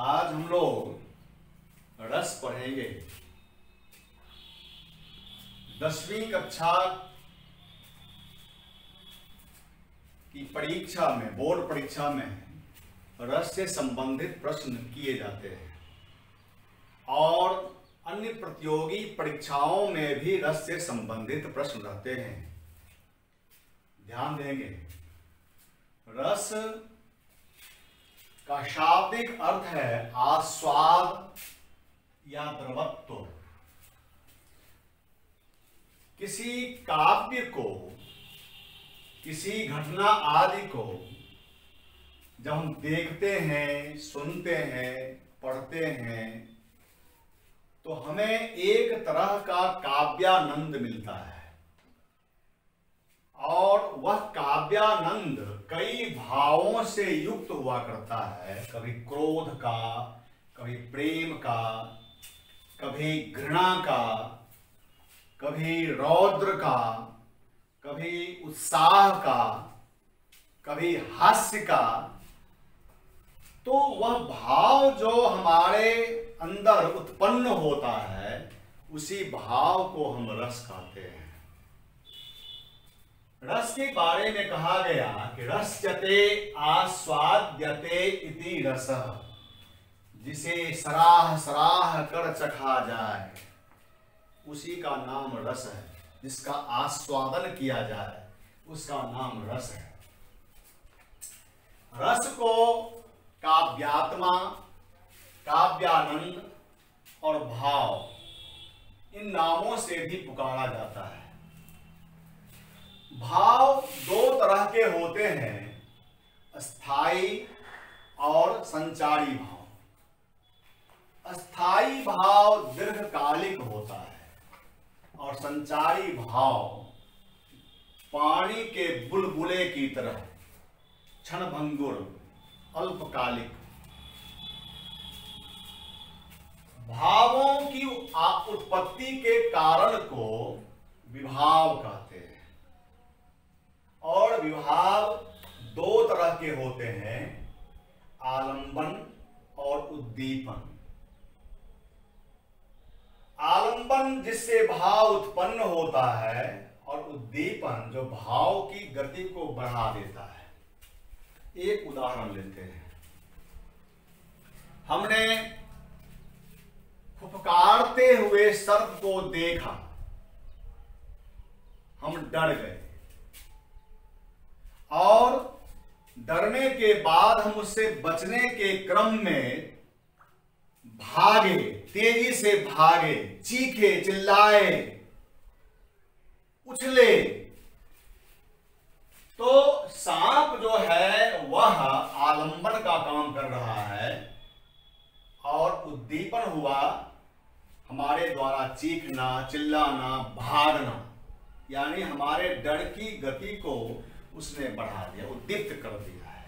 आज हम लोग रस पढ़ेंगे। 10वीं कक्षा की परीक्षा में, बोर्ड परीक्षा में रस से संबंधित प्रश्न किए जाते हैं और अन्य प्रतियोगी परीक्षाओं में भी रस से संबंधित प्रश्न रहते हैं। ध्यान देंगे, रस का शाब्दिक अर्थ है आस्वाद या द्रवत्व। किसी काव्य को, किसी घटना आदि को जब हम देखते हैं, सुनते हैं, पढ़ते हैं तो हमें एक तरह का काव्यानंद मिलता है और वह काव्यानंद कई भावों से युक्त हुआ करता है। कभी क्रोध का, कभी प्रेम का, कभी घृणा का, कभी रौद्र का, कभी उत्साह का, कभी हास्य का। तो वह भाव जो हमारे अंदर उत्पन्न होता है उसी भाव को हम रस कहते हैं। रस के बारे में कहा गया कि रस्यते आस्वाद्यते इति रसः, जिसे सराह सराह कर चखा जाए उसी का नाम रस है। जिसका आस्वादन किया जाए उसका नाम रस है। रस को काव्यात्मा, काव्यानंद और भाव इन नामों से भी पुकारा जाता है। भाव दो तरह के होते हैं, अस्थाई और संचारी भाव। अस्थाई भाव दीर्घकालिक होता है और संचारी भाव पानी के बुलबुले की तरह क्षणभंगुर, अल्पकालिक। भावों की उत्पत्ति के कारण को विभाव कहते हैं और विभाव दो तरह के होते हैं, आलंबन और उद्दीपन। आलंबन जिससे भाव उत्पन्न होता है और उद्दीपन जो भाव की गति को बढ़ा देता है। एक उदाहरण लेते हैं। हमने फुफकारते हुए सर्प को देखा, हम डर गए और डरने के बाद हम उससे बचने के क्रम में भागे, तेजी से भागे, चीखे, चिल्लाए, उछले। तो सांप जो है वह आलंबन का काम कर रहा है और उद्दीपन हुआ हमारे द्वारा चीखना, चिल्लाना, भागना, यानी हमारे डर की गति को उसने बढ़ा दिया, उद्दीप्त कर दिया है।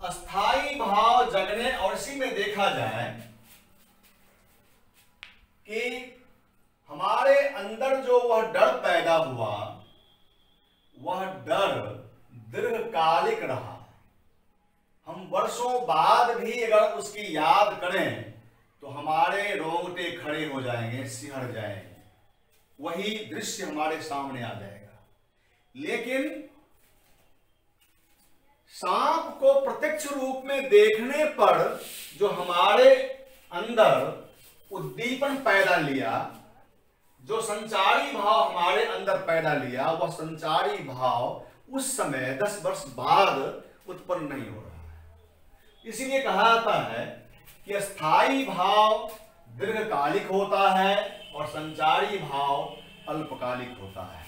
अस्थाई भाव जगने और इसी में देखा जाए कि हमारे अंदर जो वह डर पैदा हुआ वह डर दीर्घकालिक रहा। हम वर्षों बाद भी अगर उसकी याद करें तो हमारे रोंगटे खड़े हो जाएंगे, सिहर जाएंगे, वही दृश्य हमारे सामने आ जाएगा। लेकिन सांप को प्रत्यक्ष रूप में देखने पर जो हमारे अंदर उद्दीपन पैदा लिया, जो संचारी भाव हमारे अंदर पैदा लिया, वह संचारी भाव उस समय 10 वर्ष बाद उत्पन्न नहीं हो रहा है। इसीलिए कहा जाता है कि अस्थाई भाव दीर्घकालिक होता है और संचारी भाव अल्पकालिक होता है।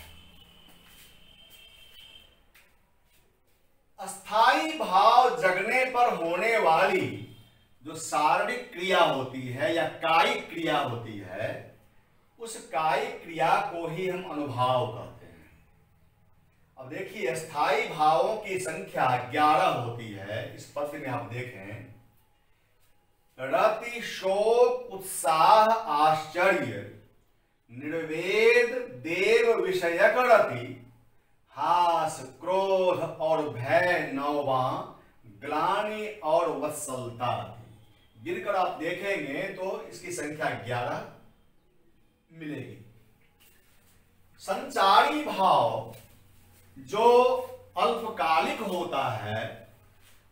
अस्थाई भाव जगने पर होने वाली जो शारीरिक क्रिया होती है या कायिक क्रिया होती है, उस कायिक क्रिया को ही हम अनुभाव कहते हैं। अब देखिए, अस्थाई भावों की संख्या 11 होती है। इस पत्र में आप देखें, रति, शोक, उत्साह, आश्चर्य, निर्वेद, देव विषयक रति, हास, क्रोध और भय 9वां, ग्लानि और वत्सलता थी। गिनकर आप देखेंगे तो इसकी संख्या 11 मिलेगी। संचारी भाव जो अल्पकालिक होता है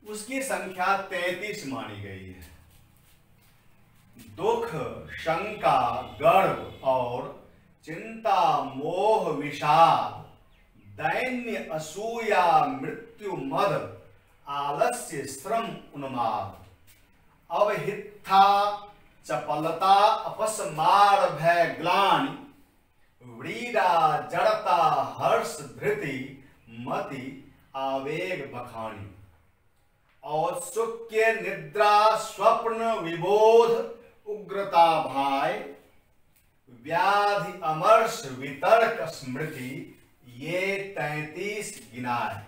उसकी संख्या 33 मानी गई है। दुख, शंका, गर्व और चिंता, मोह, विषाद, दैन्य, असूया, मृत्यु, मद, आलस्य, श्रम, उन्माद, अवहित्था, चपलता, अपस्मार, भय, ग्लानि, व्रीड़ा, जड़ता, हर्ष, धृति, मति, आवेग, बखानी, औत्सुक्य, निद्रा, स्वप्न, विबोध, उग्रता, भय, व्याधि, अमर्ष, वितर्क, स्मृति, ये 33 गिना है।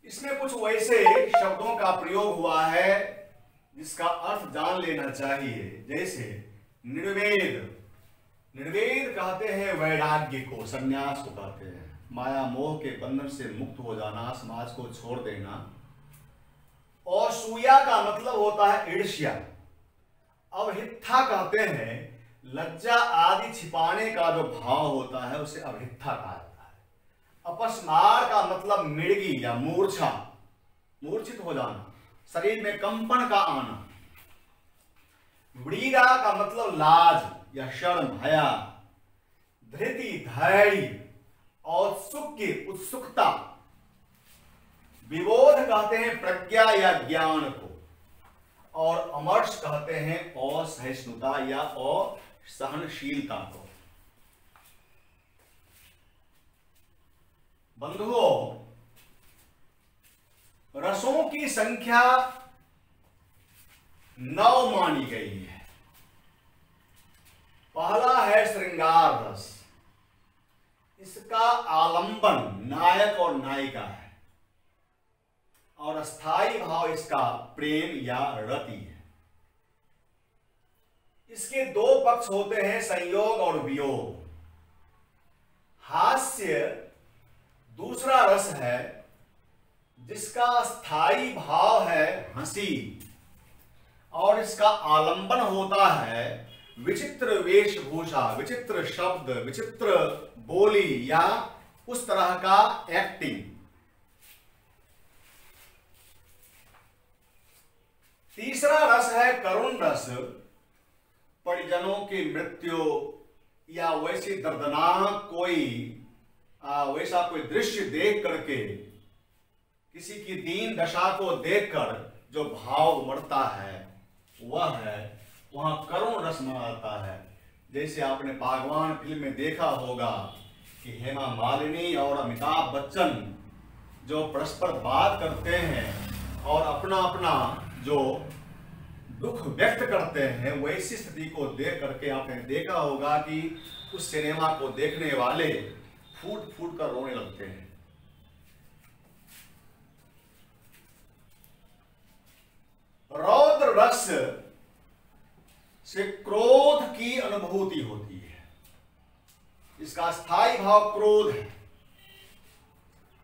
इसमें कुछ वैसे शब्दों का प्रयोग हुआ है जिसका अर्थ जान लेना चाहिए। जैसे निर्वेद, निर्वेद कहते हैं वैराग्य को, संन्यास को कहते हैं, माया मोह के बंधन से मुक्त हो जाना, समाज को छोड़ देना। और सूया का मतलब होता है ईर्ष्या। अवहित्था कहते हैं लज्जा आदि छिपाने का जो भाव होता है उसे अवहित्था कहा जाता है। अपस्मार का मतलब मृगी या मूर्छा, मूर्छित हो जाना, शरीर में कंपन का आना। व्रीड़ा का मतलब लाज या शर्म, हया। धृति, धैर्य। औत्सुक्य, उत्सुकता। विबोध कहते हैं प्रज्ञा या ज्ञान को। और अमर्ष कहते हैं असहिष्णुता या असहनशीलता को। बंधुओं, रसों की संख्या 9 मानी गई है। पहला है श्रृंगार रस। इसका आलंबन नायक और नायिका है और स्थायी भाव इसका प्रेम या रति है। इसके 2 पक्ष होते हैं, संयोग और वियोग। हास्य दूसरा रस है जिसका स्थायी भाव है हंसी और इसका आलंबन होता है विचित्र वेशभूषा, विचित्र शब्द, विचित्र बोली या उस तरह का एक्टिंग। तीसरा रस है करुण रस। परिजनों की मृत्यु या वैसी दर्दनाक वैसा कोई दृश्य देख करके, किसी की दीन दशा को देखकर जो भाव उमड़ता है वह है, वहां करुण रस माना जाता है। जैसे आपने बागवान फिल्म में देखा होगा कि हेमा मालिनी और अमिताभ बच्चन जो परस्पर बात करते हैं और अपना अपना जो दुख व्यक्त करते हैं, वैसी स्थिति को देख करके आपने देखा होगा कि उस सिनेमा को देखने वाले फूट फूट कर रोने लगते हैं। रौद्र रस से क्रोध की अनुभूति होती है। इसका स्थायी भाव क्रोध है।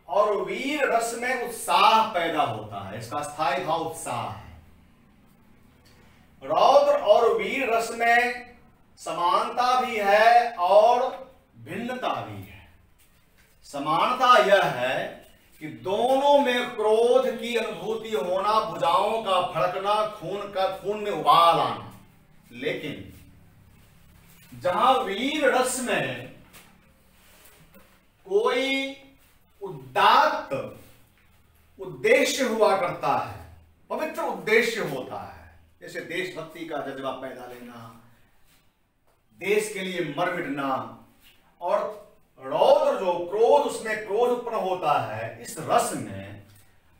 और वीर रस में उत्साह पैदा होता है। इसका स्थायी भाव उत्साह है। रौद्र और वीर रस में समानता भी है और भिन्नता भी है। समानता यह है कि दोनों में क्रोध की अनुभूति होना, भुजाओं का फड़कना, खून में उबाल आना। लेकिन जहां वीर रस में कोई उदात्त उद्देश्य हुआ करता है, पवित्र उद्देश्य होता है, जैसे देशभक्ति का जज्बा पैदा लेना, देश के लिए मर मिटना, और रौद्र जो क्रोध, उसमें क्रोध उत्पन्न होता है, इस रस में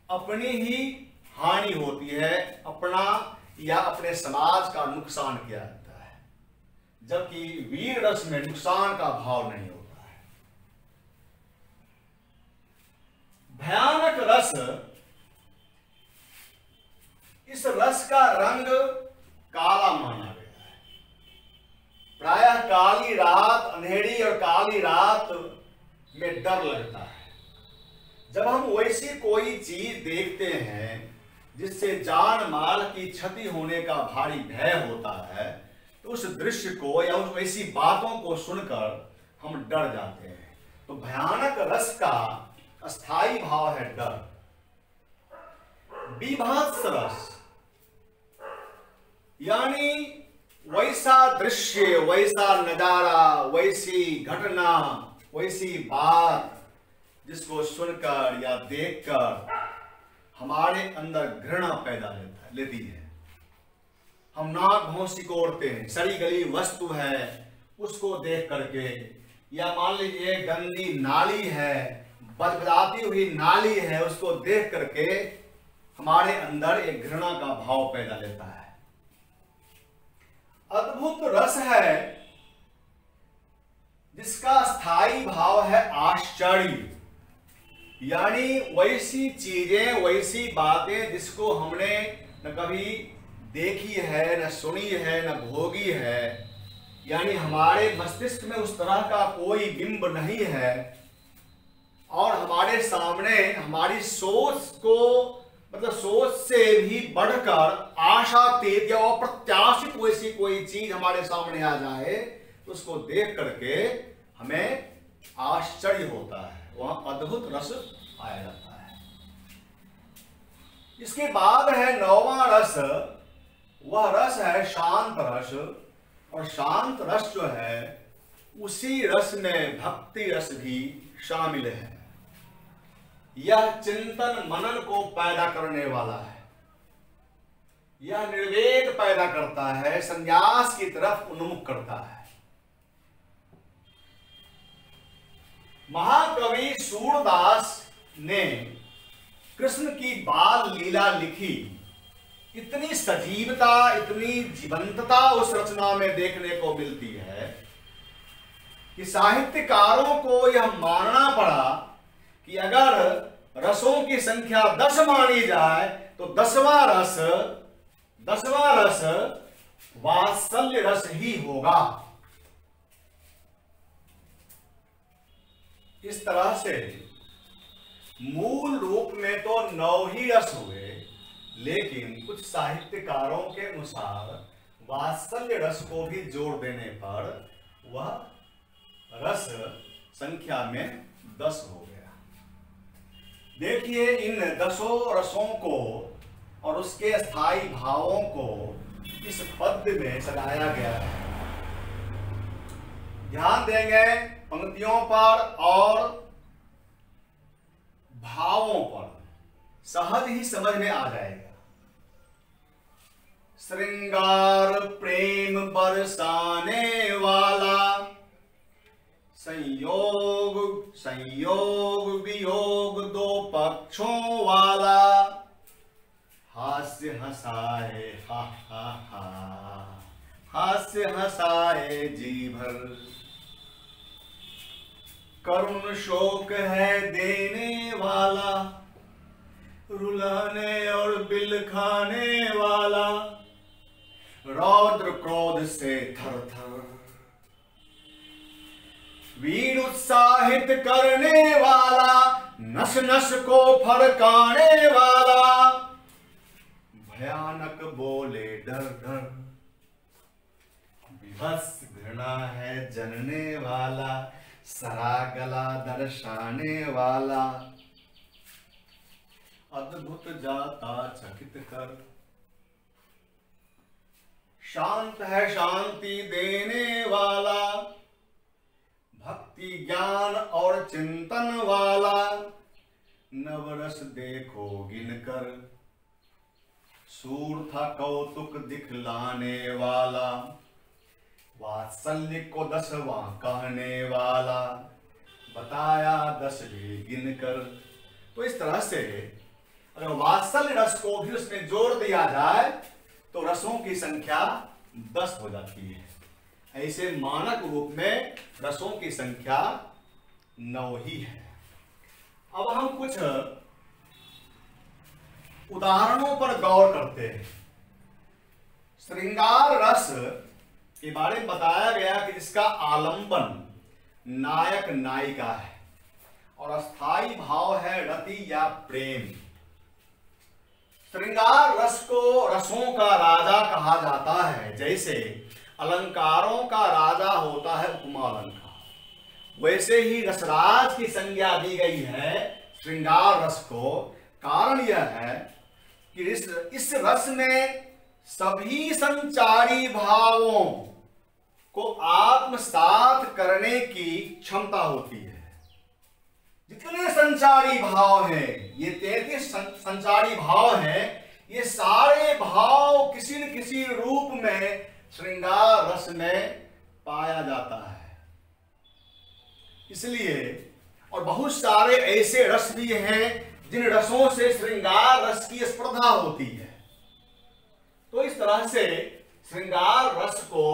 अपनी ही हानि होती है, अपना या अपने समाज का नुकसान किया जाता है। जबकि वीर रस में नुकसान का भाव नहीं होता है। भयानक रस, इस रस का रंग काला माना गया है। प्रायः काली रात, अंधेरी और काली रात में डर लगता है। जब हम वैसी कोई चीज देखते हैं जिससे जान माल की क्षति होने का भारी भय होता है, तो उस दृश्य को या उस ऐसी बातों को सुनकर हम डर जाते हैं। तो भयानक रस का अस्थाई भाव है डर। बीभत्स रस यानी वैसा दृश्य, वैसा नजारा, वैसी घटना, वैसी बात जिसको सुनकर या देखकर हमारे अंदर घृणा पैदा लेती है। हम नाक भौं सिकोड़ते हैं। सड़ी गली वस्तु है उसको देख करके, या मान लीजिए गंदी नाली है, बदबदाती हुई नाली है, उसको देख करके हमारे अंदर एक घृणा का भाव पैदा लेता है। अद्भुत रस है जिसका स्थायी भाव है आश्चर्य, यानी वैसी चीजें, वैसी बातें जिसको हमने न कभी देखी है, न सुनी है, न भोगी है, यानी हमारे मस्तिष्क में उस तरह का कोई बिंब नहीं है, और हमारे सामने हमारी सोच को, मतलब सोच से भी बढ़कर आशातीत या अप्रत्याशित वैसी कोई चीज हमारे सामने आ जाए, तो उसको देख करके हमें आश्चर्य होता है, वहां अद्भुत रस पाया जाता है। इसके बाद है 9वां रस, वह रस है शांत रस। और शांत रस जो है उसी रस में भक्ति रस भी शामिल है। यह चिंतन मनन को पैदा करने वाला है, यह निर्वेद पैदा करता है, संन्यास की तरफ उन्मुख करता है। महाकवि सूरदास ने कृष्ण की बाल लीला लिखी। इतनी सजीवता, इतनी जीवंतता उस रचना में देखने को मिलती है कि साहित्यकारों को यह मानना पड़ा कि अगर रसों की संख्या 10 मानी जाए तो 10वां रस वात्सल्य रस ही होगा। इस तरह से मूल रूप में तो 9 ही रस हुए, लेकिन कुछ साहित्यकारों के अनुसार वात्सल्य रस को भी जोड़ देने पर वह रस संख्या में 10 हो गया। देखिए, इन 10 रसों को और उसके स्थायी भावों को इस पद्य में सजाया गया है। ध्यान देंगे पंक्तियों पर और भावों पर, सहज ही समझ में आ जाएगा। श्रृंगार प्रेम बरसाने वाला, संयोग वियोग 2 पक्षों वाला, हास्य हंसाए हा हा हा, हास्य हंसाए जी भर, करुण शोक है देने वाला, रुलाने और बिल खाने वाला, रौद्र क्रोध से थर थर, वीर उत्साहित करने वाला, नस नस को फरकाने वाला, भयानक बोले डर डर, विभत्स घृणा है जनने वाला, सरा गला दर्शाने वाला, अद्भुत जाता चकित कर, शांत है शांति देने वाला, भक्ति ज्ञान और चिंतन वाला, नवरस देखो गिनकर, सूर्थ कौतुक दिखलाने वाला, वात्सल्य को 10वां कहने वाला, बताया 10 भी गिनकर। तो इस तरह से अगर वात्सल्य रस को भी उसमें जोड़ दिया जाए तो रसों की संख्या 10 हो जाती है। ऐसे मानक रूप में रसों की संख्या 9 ही है। अब हम कुछ उदाहरणों पर गौर करते हैं। श्रृंगार रस के बारे में बताया गया कि जिसका आलंबन नायक नायिका है और अस्थाई भाव है रति या प्रेम। श्रृंगार रस को रसों का राजा कहा जाता है। जैसे अलंकारों का राजा होता है उपमा अलंकार, वैसे ही रसराज की संज्ञा दी गई है श्रृंगार रस को। कारण यह है कि इस रस में सभी संचारी भावों को आत्मसात करने की क्षमता होती है। जितने संचारी भाव हैं, ये 33 संचारी भाव हैं, ये सारे भाव किसी न किसी रूप में श्रृंगार रस में पाया जाता है। इसलिए और बहुत सारे ऐसे रस भी हैं जिन रसों से श्रृंगार रस की स्पर्धा होती है। तो इस तरह से श्रृंगार रस को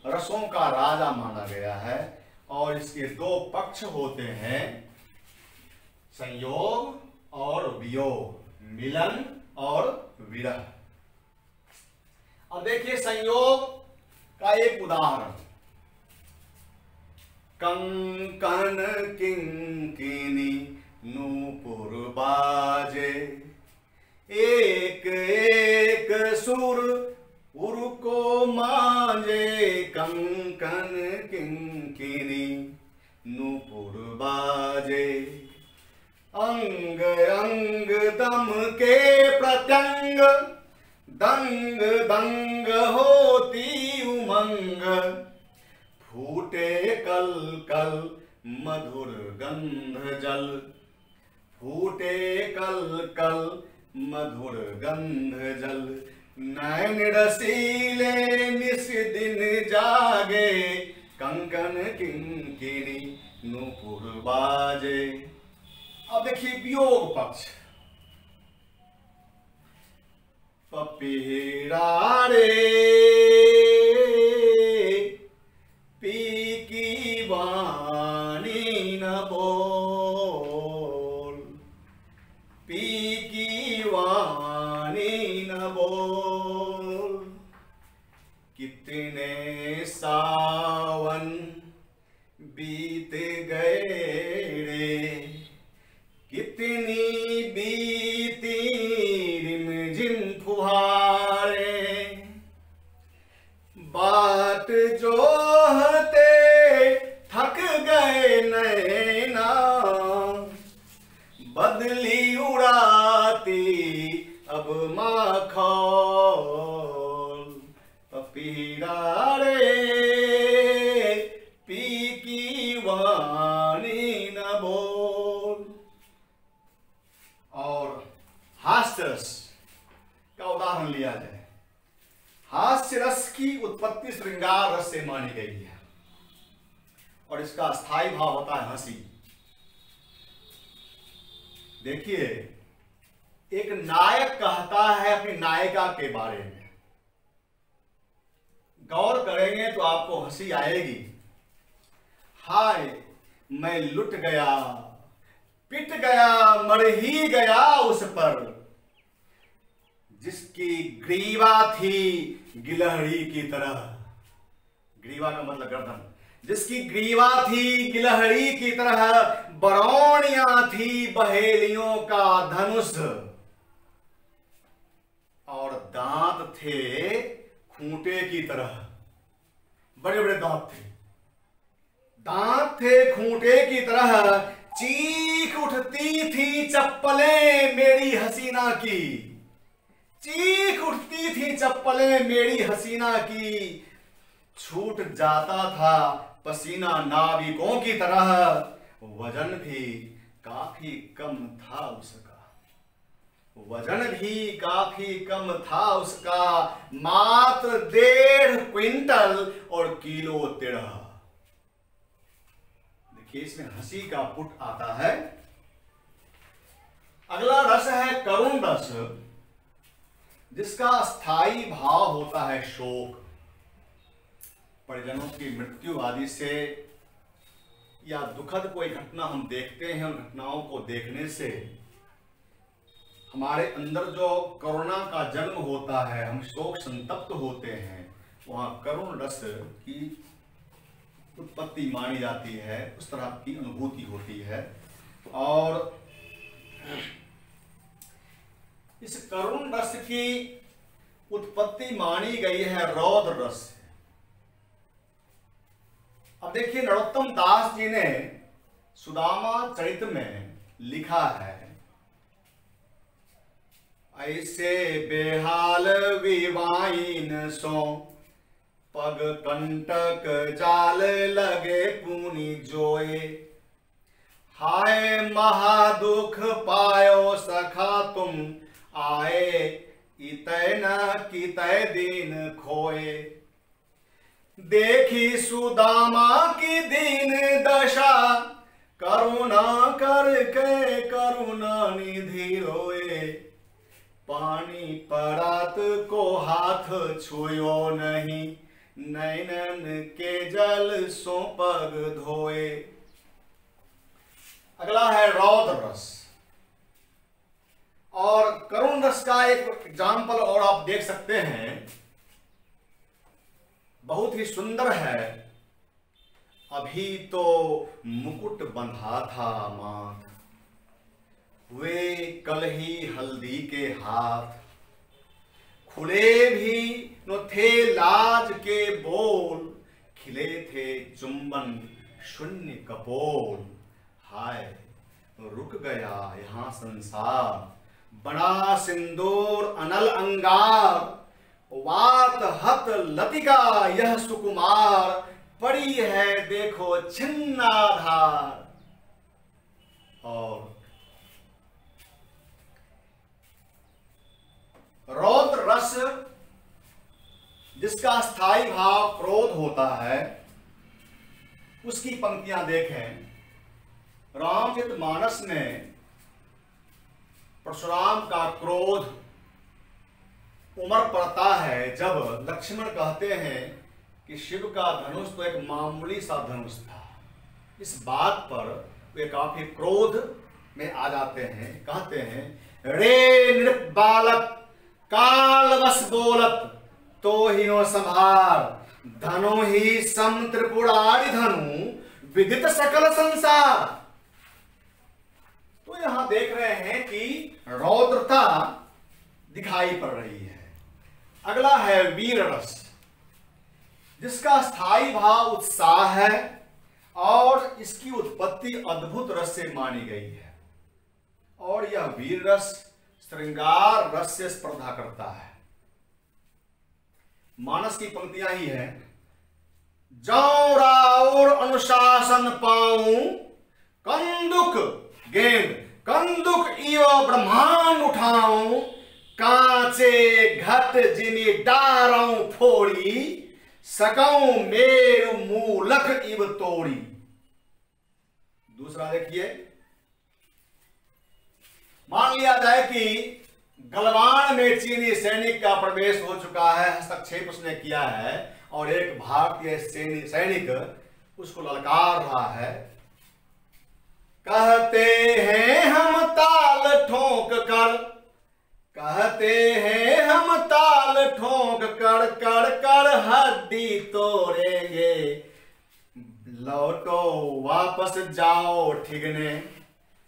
रसों का राजा माना गया है। और इसके दो पक्ष होते हैं, संयोग और वियोग, मिलन और विरह। अब देखिए संयोग का एक उदाहरण, कंकन किंकिनी नूपुर बाजे, एक एक सुर उर को मांजे, कंकन किंकिनी नूपुर बाजे, अंग अंग दम के प्रत्यंग, दंग दंग होती उमंग, फूटे कल कल मधुर गंध जल, फूटे कल कल मधुर गंध जल, नैन रसीले निस दिन जागे, कंकन किंकिनी नूपुर बाजे। अब देखिए वियोग पक्ष, पपीरा रे पी की वाणी न बोल, पी की वाणी न बोल, कितने सावन बीत गए रे, कितनी बीती रिमझिम फुहारे, बात जोहते थक गए नैना, बदली उड़ाती अब माखौल, पपीरा रे पी की वाणी न बोल। और हास्य रस का उदाहरण लिया जाए, हास्य रस की उत्पत्ति श्रृंगार रस से मानी गई है और इसका स्थायी भाव होता है हंसी। देखिए एक नायक कहता है अपनी नायिका के बारे में, गौर करेंगे तो आपको हंसी आएगी। हाय मैं लुट गया, पिट गया, मर ही गया उस पर, जिसकी ग्रीवा थी गिलहरी की तरह, ग्रीवा का मतलब गर्दन, जिसकी ग्रीवा थी गिलहरी की तरह, बरौनियां थी बहेलियों का धनुष, और दांत थे खूंटे की तरह, बड़े बड़े दांत थे, दांत थे खूंटे की तरह, चीख उठती थी चप्पलें मेरी हसीना की, चीख उठती थी चप्पलें मेरी हसीना की, छूट जाता था पसीना नाविकों की तरह, वजन भी काफी कम था उसका, वजन भी काफी कम था उसका, मात्र 1.5 क्विंटल और किलो 13। देखिए इसमें हंसी का पुट आता है। अगला रस है करुण रस, जिसका स्थायी भाव होता है शोक। परिजनों की मृत्यु आदि से या दुखद कोई घटना हम देखते हैं, उन घटनाओं को देखने से हमारे अंदर जो करुणा का जन्म होता है, हम शोक संतप्त होते हैं, वहां करुण रस की उत्पत्ति मानी जाती है, उस तरह की अनुभूति होती है। और इस करुण रस की उत्पत्ति मानी गई है रौद्र रस से। अब देखिए नरोत्तम दास जी ने सुदामा चरित में लिखा है, ऐसे बेहाल विवाइन सो पग कंटक जाल लगे पुनि जोए, हाय महादुख पायो सखा तुम आए, इतै न कितै दिन खोए। देखी सुदामा की दीन दशा, करुणा करके करुणा निधि रोए, पानी परात को हाथ छुयो नहीं, नैनन के जल सो पग धोए। अगला है रौद्र रस। और करुण रस का एक एग्जाम्पल और आप देख सकते हैं, बहुत ही सुंदर है। अभी तो मुकुट बंधा था माथ, हुए कल ही हल्दी के हाथ, खुले भी न थे लाज के बोल, खिले थे चुंबन शून्य कपोल। हाय रुक गया यहां संसार, बड़ा सिंदूर अनल अंगार, वात हत लतिका यह सुकुमार, पड़ी है देखो छिन्नाधार। और रौद्र रस जिसका स्थायी भाव क्रोध होता है, उसकी पंक्तियां देखें। रामचरितमानस में परशुराम का क्रोध उमड़ पड़ता है जब लक्ष्मण कहते हैं कि शिव का धनुष तो एक मामूली सा धनुष था। इस बात पर वे काफी क्रोध में आ जाते हैं, कहते हैं रे नृप बालक कालवश बोलत, तो ही नो संभार, धनु ही सम त्रिपुरारि धनु, विदित सकल संसार। तो यहां देख रहे हैं कि रौद्रता दिखाई पड़ रही है। अगला है वीर रस, जिसका स्थायी भाव उत्साह है और इसकी उत्पत्ति अद्भुत रस से मानी गई है। और यह वीर रस श्रृंगार रस से स्पर्धा करता है। मानस की पंक्तियां ही है, जौ राउर अनुशासन पाऊं, कंदुक गेंद कंदुक इव ब्रह्मांड उठाऊं, कांचे घट जिनी डारऊं फोड़ी, सकऊं मेरु मूलक इव तोड़ी। दूसरा देखिए, मान लिया जाए कि गलवान में चीनी सैनिक का प्रवेश हो चुका है, हस्तक्षेप उसने किया है और एक भारतीय सैनिक उसको ललकार रहा है। कहते हैं हम ताल ठोक कर, कहते हैं हम ताल ठोक कर, कर कर हड्डी तोड़ेंगे, लौटो वापस जाओ ठिगने,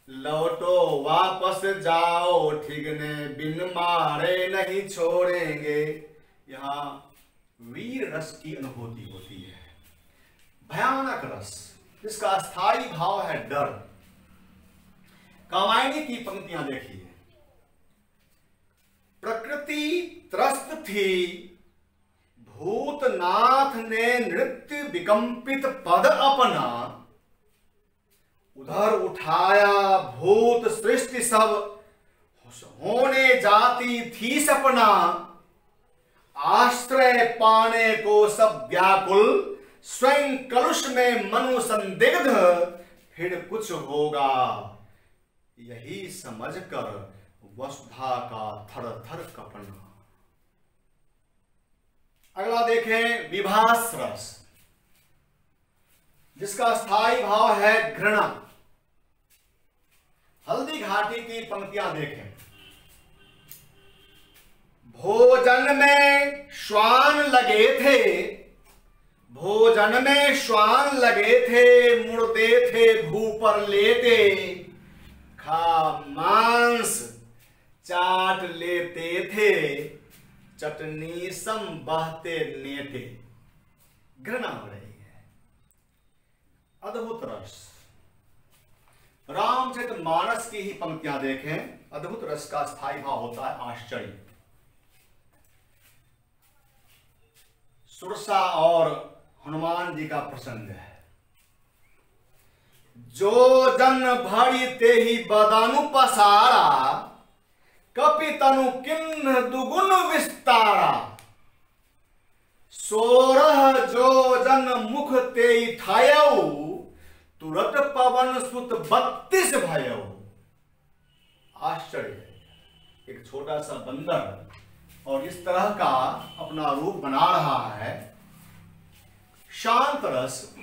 लौटो वापस जाओ ठिगने, बिन मारे नहीं छोड़ेंगे। यहां वीर रस की अनुभूति होती है। भयानक रस जिसका स्थायी भाव है डर। कामायनी की पंक्तियां देखिए, प्रकृति त्रस्त थी, भूतनाथ ने नृत्य विकंपित पद अपना, उधर उठाया भूत सृष्टि सब, होने जाती थी सपना, आश्रय पाने को सब व्याकुल, स्वयं कलुष में मनु संदिग्ध, फिर कुछ होगा यही समझकर वसुधा का थर थर कपना। अगला देखें विभास रस, जिसका स्थायी भाव है घृणा। हल्दी घाटी की पंक्तियां देखें, भोजन में श्वान लगे थे, भोजन में श्वान लगे थे, मुड़ते थे भू पर लेते, खा मांस चाट लेते थे, चटनी सम बहते नेते। घृणा हो रही है। अद्भुत रस। रामचरितमानस की ही पंक्तियां देखें, अद्भुत रस का स्थायी भाव होता है आश्चर्य। सुरसा और हनुमान जी का प्रसंग है। जो जन भरी ते ही बदानु पसारा, कपि तनु किन्ह दुगुन विस्तारा। 16 जो जन मुख ते ठायऊ, तुरत पवन सुत 32 भयऊ। आश्चर्य है। एक छोटा सा बंदर और इस तरह का अपना रूप बना रहा है। शांत रस,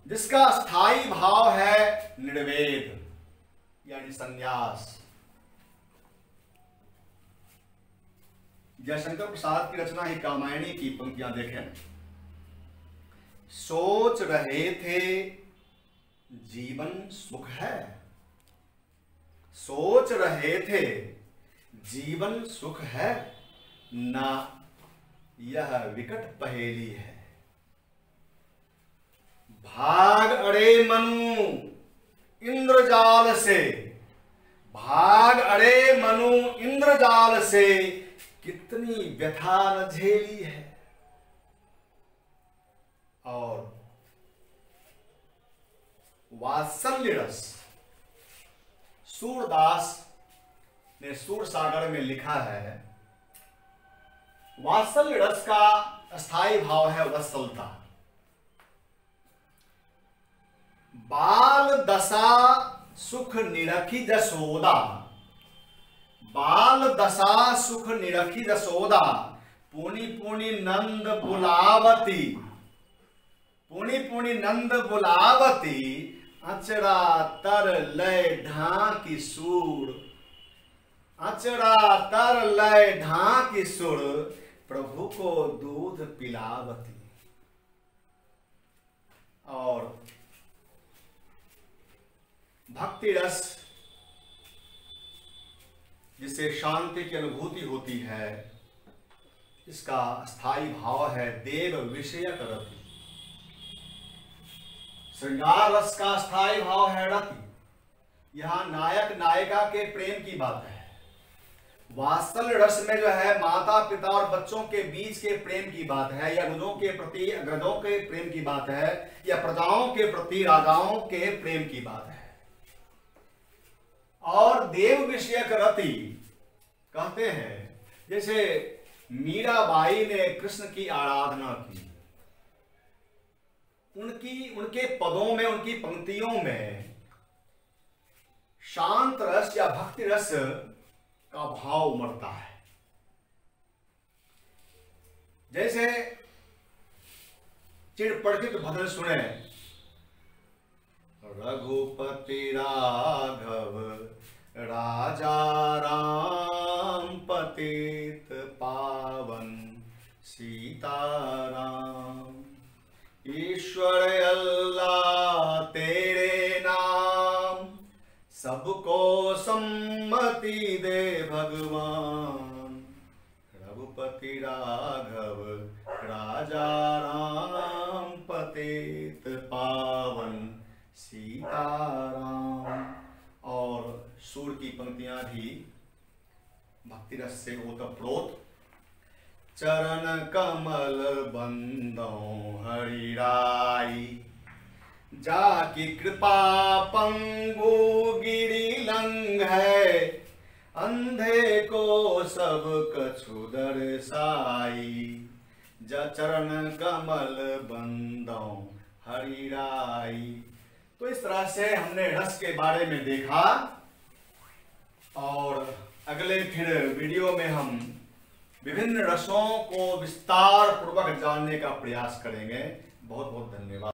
जिसका स्थायी भाव है निर्वेद यानी संन्यास। जयशंकर प्रसाद की रचना ही कामायनी की पंक्तियां देखें। सोच रहे थे जीवन सुख है, सोच रहे थे जीवन सुख है, ना यह विकट पहेली है। भाग अड़े मनु इंद्रजाल से, भाग अड़े मनु इंद्रजाल से, कितनी व्यथा न झेली है। और वात्सल्य रस, सूरदास ने सूर सागर में लिखा है, वात्सल्य रस का स्थायी भाव है वत्सलता। बाल दशा सुख निरखी जसोदा, बाल दशा सुख निरखी जसोदा, पुनि पुनि नंद बुलावती, पुनि पुनि नंद बुलावती, अचरा तर लय ढाकी सूर, अचरा तर लय ढाकी सुर, प्रभु को दूध पिलावती। और भक्ति रस, जिसे शांति की अनुभूति होती है, इसका स्थायी भाव है देव विषयक रति। श्रृंगार रस का स्थायी भाव है रति। यहां नायक नायिका के प्रेम की बात है। वात्सल्य रस में जो है माता पिता और बच्चों के बीच के प्रेम की बात है, या रुजों के प्रति अग्रजों के प्रेम की बात है, या प्रजाओं के प्रति राजाओं के प्रेम की बात है। और देव विषयक रति कहते हैं, जैसे मीराबाई ने कृष्ण की आराधना की, उनके पदों में, उनकी पंक्तियों में शांत रस या भक्ति रस का भाव उमड़ता है। जैसे चिड़पड़कित भजन सुने, रघुपति राघव राजा राम, पतित पावन सीताराम, ईश्वर अल्लाह तेरे नाम, सबको सम्मति दे भगवान। रघुपति राघव राजा राम, पतित पावन सीताराम। और सूर की पंक्तियां भी भक्ति रस से ओतप्रोत। चरण कमल बंदो हरिराई, जाकी कृपा पंगु गिरि लंघ है, अंधे को सब कछु दर्शाई। चरण कमल बंदो हरिराई। तो इस तरह से हमने रस के बारे में देखा, और अगले फिर वीडियो में हम विभिन्न रसों को विस्तार पूर्वक जानने का प्रयास करेंगे। बहुत बहुत धन्यवाद।